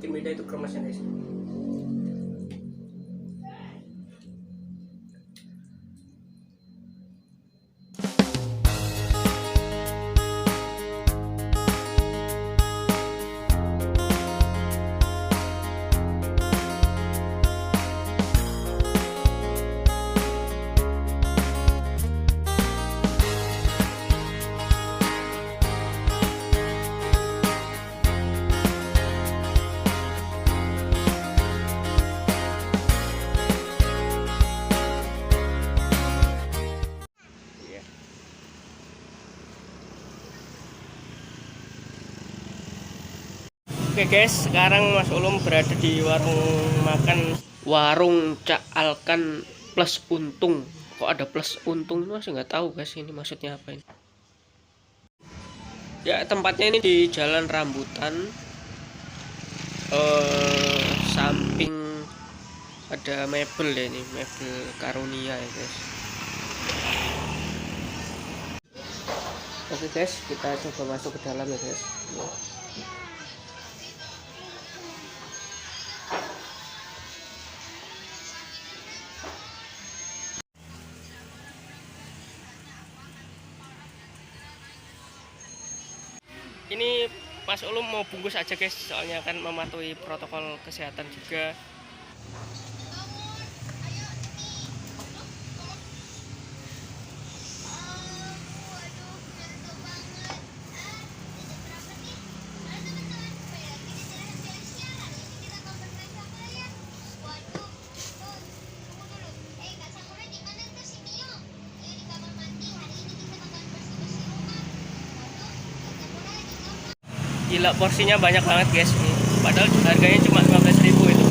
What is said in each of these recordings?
bikin beda itu kremesnya guys. Oke guys, sekarang Mas Ulum berada di warung Cak Alkan plus untung. Kok ada plus untung? Masih nggak tahu guys, ini maksudnya apa ini. Ya, tempatnya ini di Jalan Rambutan, samping ada mebel ya, ini mebel Karunia ya guys. Oke guys, kita coba masuk ke dalam ya guys. Ini Mas Ulum mau bungkus aja guys, soalnya kan mematuhi protokol kesehatan juga. Gila, porsinya banyak banget guys. Padahal harganya cuma 15.000 itu.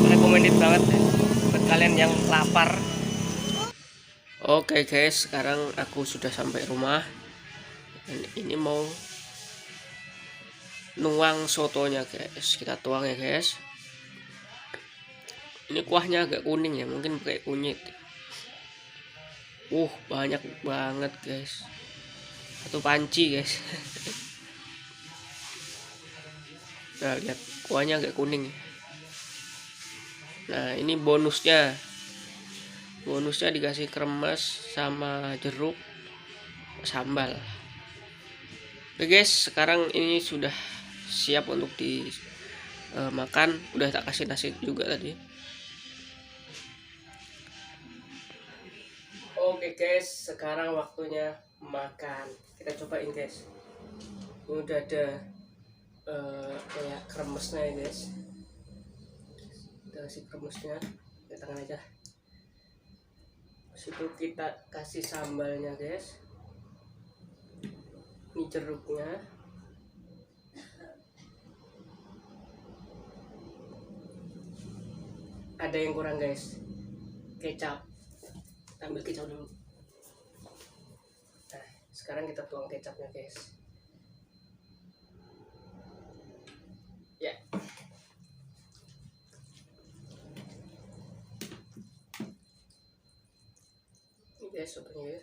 Recommended banget ya, buat kalian yang lapar. Oke guys, sekarang aku sudah sampai rumah. Dan ini mau nuang sotonya guys. Kita tuang ya guys. Ini kuahnya agak kuning ya, mungkin pakai kunyit. Banyak banget guys. Satu panci guys. Nah, lihat kuahnya agak kuning. Nah, ini bonusnya dikasih kremes sama jeruk sambal. Oke guys, sekarang ini sudah siap untuk dimakan. Udah tak kasih nasi juga tadi. Oke guys, sekarang waktunya makan. Kita cobain guys. Ini udah ada kayak kremesnya ya guys. Kita kasih kremesnya ke tangan aja. Situ kita kasih sambalnya guys. Ini jeruknya. Ada yang kurang guys, kecap. Ambil kecap dulu. Nah, sekarang kita tuang kecapnya guys. Ya. Ini guys sopnya ya.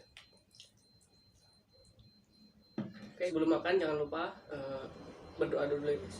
Oke, sebelum makan jangan lupa berdoa dulu ya guys.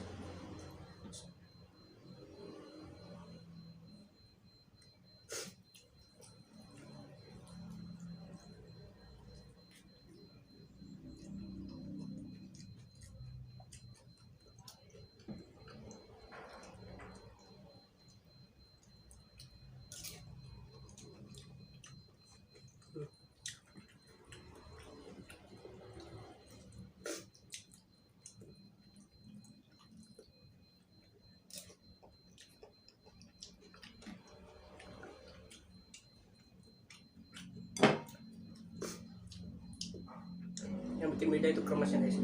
Yang bikin beda itu kremesnya guys.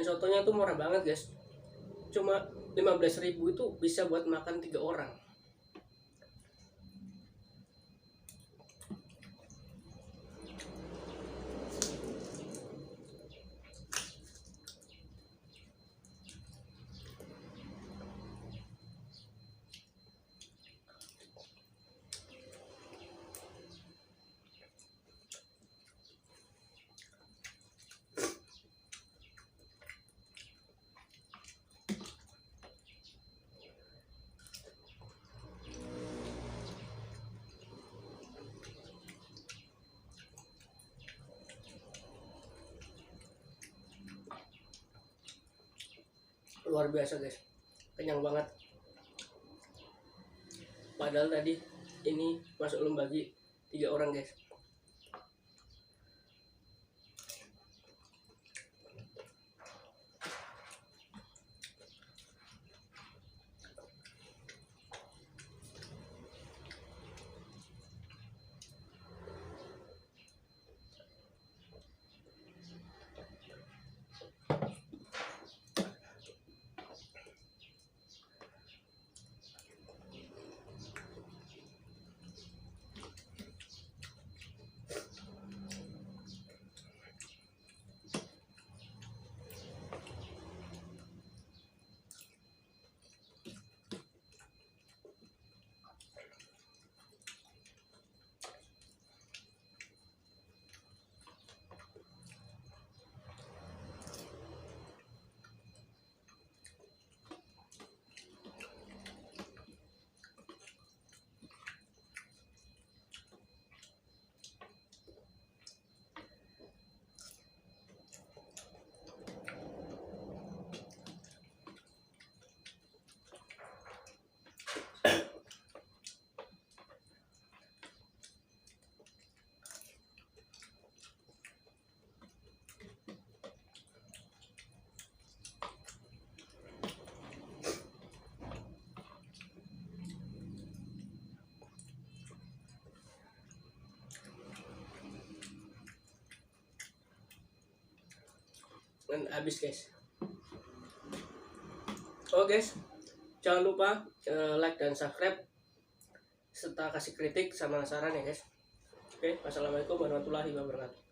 Dan sotonya tuh murah banget guys, cuma 15.000 itu bisa buat makan 3 orang. Luar biasa guys, kenyang banget. Padahal tadi ini masuk bagi 3 orang guys. Dan habis guys. Oke guys, jangan lupa like dan subscribe serta kasih kritik sama saran ya guys. Oke, wassalamualaikum warahmatullahi wabarakatuh.